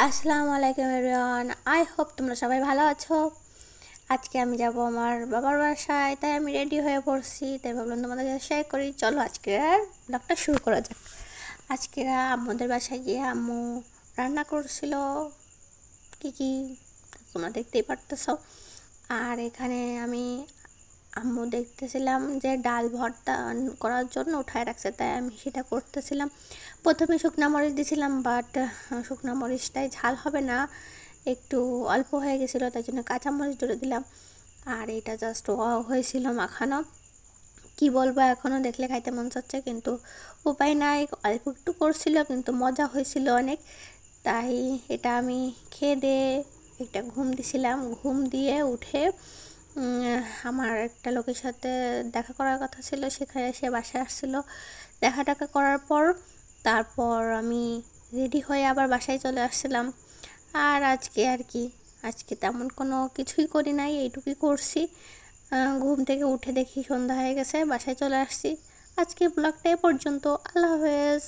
আসসালামু আলাইকুম everyone, I hope তোমরা সবাই ভালো আছো। আজকে আমি যাব আমার বাবার বাসায়, তাই আমি রেডি হয়ে পড়ছি। তাই ভাবলাম তোমাদের সাথে শেয়ার করি। চলো আজকে ব্লগটা শুরু করা যাক। আজকে আমাদের বাসায় গিয়ে আম্মু রান্না করছিল কি কি তোমরা দেখতেই পারতেছো। আর এখানে আমি আম্মু দেখতেছিলাম যে ডাল ভর্তা করার জন্য উঠায় রাখছে, তাই আমি সেটা করতেছিলাম। প্রথমে শুকনো মরিচ দিয়েছিলাম, বাট শুকনো মরিচটাই ঝাল হবে না, একটু অল্প হয়ে গেছিলো, তাই জন্য কাঁচা মরিচ ধরে দিলাম। আর এটা জাস্ট হয়েছিল মাখানো। কি বলবো, এখনও দেখলে খাইতে মন চাচ্ছে, কিন্তু উপায় নাই। অল্প একটু করছিল কিন্তু মজা হয়েছিল অনেক। তাই এটা আমি খেয়ে দিয়ে একটা ঘুম দিছিলাম। ঘুম দিয়ে উঠে আমার একটা লোকের সাথে দেখা করার কথা ছিল, সেখানে সে বাসায় আসছিলো। দেখা টাকা করার পর তারপর আমি রেডি হয়ে আবার বাসায় চলে আসছিলাম। আর আজকে আর কি, আজকে তেমন কোনো কিছুই করি নাই, এইটুকুই করছি। ঘুম থেকে উঠে দেখি সন্ধ্যা হয়ে গেছে, বাসায় চলে আসছি। আজকে ব্লগটা এ পর্যন্ত। আল্লাহ হাফেজ।